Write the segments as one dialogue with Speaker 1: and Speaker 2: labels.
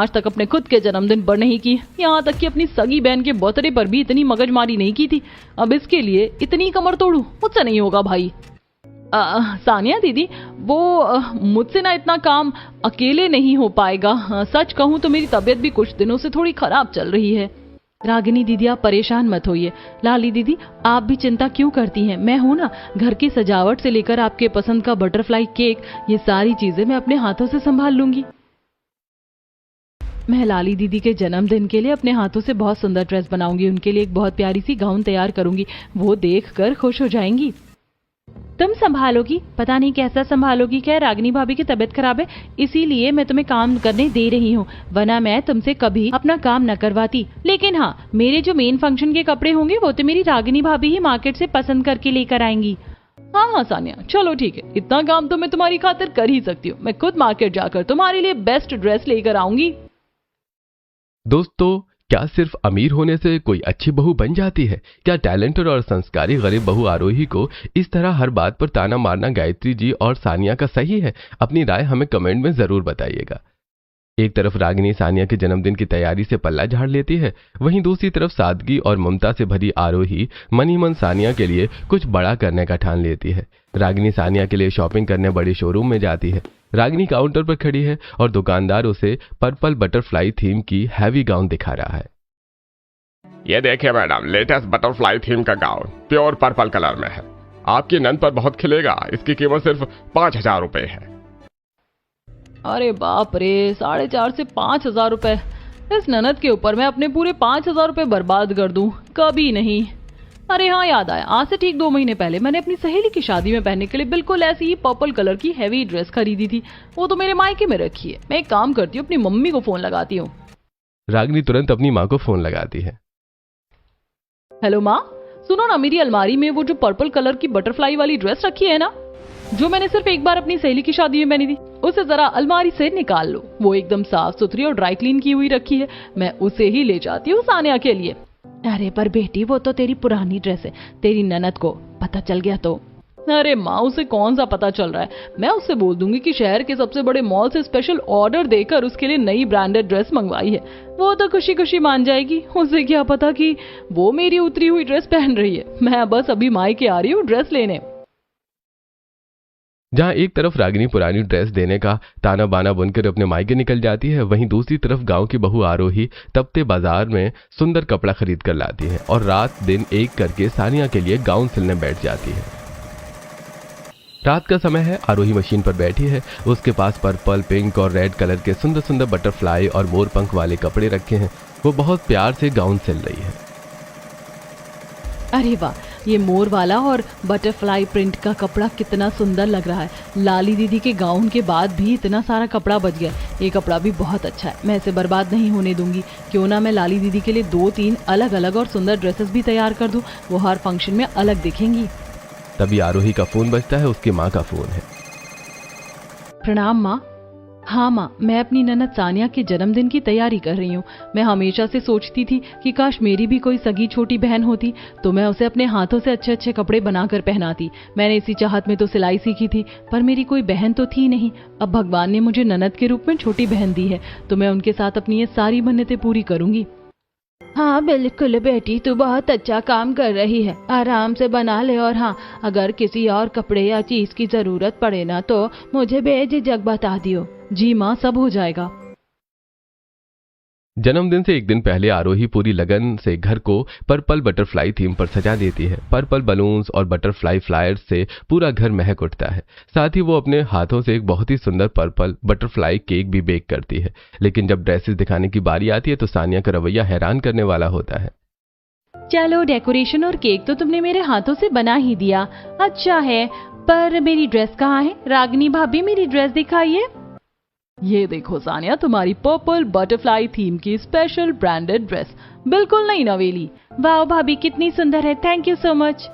Speaker 1: आज तक अपने खुद के जन्मदिन पर नहीं की, यहाँ तक कि अपनी सगी बहन के बर्थडे पर भी इतनी मगजमारी नहीं की थी। अब इसके लिए इतनी कमर तोड़ू? मुझसे नहीं होगा भाई। सानिया दीदी, वो मुझसे ना इतना काम अकेले नहीं हो पाएगा। सच कहूँ तो मेरी तबीयत भी कुछ दिनों से थोड़ी खराब चल रही है। रागिनी दीदी, आप परेशान मत होइए। लाली दीदी, आप भी चिंता क्यों करती हैं? मैं हूं ना। घर की सजावट से लेकर आपके पसंद का बटरफ्लाई केक, ये सारी चीजें मैं अपने हाथों से संभाल लूंगी। मैं लाली दीदी के जन्मदिन के लिए अपने हाथों से बहुत सुंदर ड्रेस बनाऊंगी। उनके लिए एक बहुत प्यारी सी गाउन तैयार करूंगी। वो देखकर खुश हो जाएंगी। तुम संभालोगी? पता नहीं कैसा संभालोगी। क्या रागिनी भाभी की तबीयत खराब है, इसीलिए मैं तुम्हें काम करने दे रही हूँ, वरना मैं तुमसे कभी अपना काम न करवाती। लेकिन हाँ, मेरे जो मेन फंक्शन के कपड़े होंगे वो तो मेरी रागिनी भाभी ही मार्केट से पसंद करके लेकर आएंगी। हाँ सानिया, चलो ठीक है, इतना काम तो मैं तुम्हारी खातिर कर ही सकती हूँ। मैं खुद मार्केट जाकर तुम्हारे लिए बेस्ट ड्रेस लेकर आऊंगी।
Speaker 2: दोस्तों, क्या सिर्फ अमीर होने से कोई अच्छी बहू बन जाती है? क्या टैलेंटेड और संस्कारी गरीब बहू आरोही को इस तरह हर बात पर ताना मारना गायत्री जी और सानिया का सही है? अपनी राय हमें कमेंट में जरूर बताइएगा। एक तरफ रागिनी सानिया के जन्मदिन की तैयारी से पल्ला झाड़ लेती है, वहीं दूसरी तरफ सादगी और ममता से भरी आरोही मन ही मन सानिया के लिए कुछ बड़ा करने का ठान लेती है। रागिनी सानिया के लिए शॉपिंग करने बड़े शोरूम में जाती है। रागिनी काउंटर पर खड़ी है और दुकानदार उसे पर्पल बटरफ्लाई थीम की हैवी गाउन दिखा रहा है।
Speaker 3: ये देखिए मैडम, लेटेस्ट बटरफ्लाई थीम का गाउन प्योर पर्पल कलर में है। आपकी नंद पर बहुत खिलेगा। इसकी कीमत सिर्फ 5,000 रुपए है।
Speaker 1: अरे बाप रे, 4,500 से 5,000 रुपए। इस ननद के ऊपर मैं अपने पूरे 5,000 रुपए बर्बाद कर दूं? कभी नहीं। अरे हाँ, याद आया, आज से ठीक 2 महीने पहले मैंने अपनी सहेली की शादी में पहनने के लिए बिल्कुल ऐसी ही पर्पल कलर की हैवी ड्रेस खरीदी थी। वो तो मेरे मायके में रखी है। मैं एक काम करती हूँ, अपनी मम्मी को फोन लगाती हूँ।
Speaker 2: रागिनी तुरंत अपनी माँ को फोन लगाती है।
Speaker 1: हेलो माँ, सुनो ना, मेरी अलमारी में वो जो पर्पल कलर की बटरफ्लाई वाली ड्रेस रखी है ना, जो मैंने सिर्फ एक बार अपनी सहेली की शादी में पहनी थी, उसे जरा अलमारी से निकाल लो। वो एकदम साफ सुथरी और ड्राई क्लीन की हुई रखी है। मैं उसे ही ले जाती हूँ सानिया के लिए। अरे पर बेटी, वो तो तेरी पुरानी ड्रेस है। तेरी ननद को पता चल गया तो? अरे माँ, उसे कौन सा पता चल रहा है? मैं उससे बोल दूंगी कि शहर के सबसे बड़े मॉल से स्पेशल ऑर्डर देकर उसके लिए नई ब्रांडेड ड्रेस मंगवाई है। वो तो खुशी खुशी मान जाएगी। उसे क्या पता कि वो मेरी उतरी हुई ड्रेस पहन रही है। मैं बस अभी मायके आ रही हूँ ड्रेस लेने।
Speaker 2: जहां एक तरफ रागिनी पुरानी ड्रेस देने का ताना बाना बुनकर अपने मायके निकल जाती है, वहीं दूसरी तरफ गांव की बहू आरोही तपते बाजार में सुंदर कपड़ा खरीद कर लाती है और रात दिन एक करके सानिया के लिए गाउन सिलने बैठ जाती है। रात का समय है। आरोही मशीन पर बैठी है। उसके पास पर्पल, पिंक और रेड कलर के सुंदर सुंदर बटरफ्लाई और मोर पंख वाले कपड़े रखे हैं। वो बहुत प्यार से गाउन सिल रही है।
Speaker 1: अरे वाह, ये मोर वाला और बटरफ्लाई प्रिंट का कपड़ा कितना सुंदर लग रहा है। लाली दीदी के गाउन के बाद भी इतना सारा कपड़ा बच गया। ये कपड़ा भी बहुत अच्छा है। मैं इसे बर्बाद नहीं होने दूंगी। क्यों ना मैं लाली दीदी के लिए 2-3 अलग अलग और सुंदर ड्रेसेस भी तैयार कर दूं। वो हर फंक्शन में अलग दिखेंगी।
Speaker 2: तभी आरोही का फोन बजता है। उसकी माँ का फोन है।
Speaker 1: प्रणाम माँ। हाँ माँ, मैं अपनी ननद सानिया के जन्मदिन की तैयारी कर रही हूँ। मैं हमेशा से सोचती थी कि काश मेरी भी कोई सगी छोटी बहन होती तो मैं उसे अपने हाथों से अच्छे अच्छे कपड़े बनाकर पहनाती। मैंने इसी चाहत में तो सिलाई सीखी थी, पर मेरी कोई बहन तो थी नहीं। अब भगवान ने मुझे ननद के रूप में छोटी बहन दी है, तो मैं उनके साथ अपनी ये सारी मन्नतें पूरी करूंगी। हाँ बिल्कुल बेटी, तू बहुत अच्छा काम कर रही है। आराम से बना ले, और हाँ, अगर किसी और कपड़े या चीज की जरूरत पड़े ना तो मुझे बेझिझक बता दियो। जी माँ, सब हो जाएगा।
Speaker 2: जन्मदिन से एक दिन पहले आरोही पूरी लगन से घर को पर्पल बटरफ्लाई थीम पर सजा देती है। पर्पल बलून्स और बटरफ्लाई फ्लायर्स से पूरा घर महक उठता है। साथ ही वो अपने हाथों से एक बहुत ही सुंदर पर्पल बटरफ्लाई केक भी बेक करती है। लेकिन जब ड्रेसेस दिखाने की बारी आती है तो सानिया का रवैया हैरान करने वाला होता है।
Speaker 1: चलो, डेकोरेशन और केक तो तुमने मेरे हाथों से बना ही दिया, अच्छा है, पर मेरी ड्रेस कहाँ है? रागिनी भाभी, मेरी ड्रेस दिखाइए। ये देखो सानिया, तुम्हारी पर्पल बटरफ्लाई थीम की स्पेशल ब्रांडेड ड्रेस, बिल्कुल नई नवेली। वाह भाभी, कितनी सुंदर है। Thank you so much.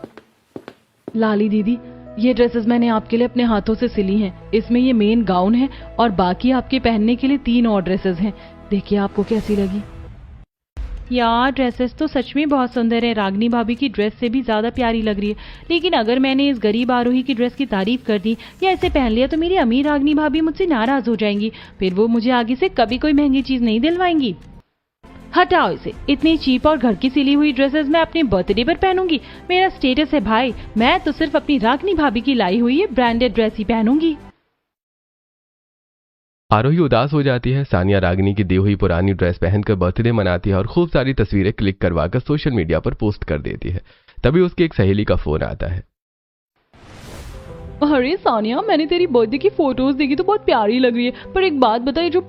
Speaker 1: Lali दीदी, ये ड्रेसेस मैंने आपके लिए अपने हाथों से सिली हैं। इसमें ये मेन गाउन है और बाकी आपके पहनने के लिए 3 और ड्रेसेस हैं। देखिए आपको कैसी लगी। यार ड्रेसेस तो सच में बहुत सुंदर है, रागनी भाभी की ड्रेस से भी ज्यादा प्यारी लग रही है। लेकिन अगर मैंने इस गरीब आरोही की ड्रेस की तारीफ कर दी या इसे पहन लिया तो मेरी अमीर रागनी भाभी मुझसे नाराज हो जाएंगी, फिर वो मुझे आगे से कभी कोई महंगी चीज नहीं दिलवाएंगी। हटाओ इसे, इतनी चीप और घर की सिली हुई ड्रेसेस मैं अपने बर्थडे पर पहनूंगी? मेरा स्टेटस है भाई, मैं तो सिर्फ अपनी रागनी भाभी की लाई हुई ये ब्रांडेड ड्रेस ही पहनूंगी।
Speaker 2: आरोही उदास हो जाती है। सानिया रागिनी की दी हुई पुरानी ड्रेस पहनकर बर्थडे मनाती है और खूब सारी तस्वीरें क्लिक करवाकर सोशल मीडिया पर पोस्ट कर देती है। तभी उसकी एक सहेली का फोन आता है।
Speaker 1: अरे सानिया, मैंने तेरी बर्थडे की फोटोज देखी तो बहुत प्यारी लग रही है, पर एक बात बताइए, जो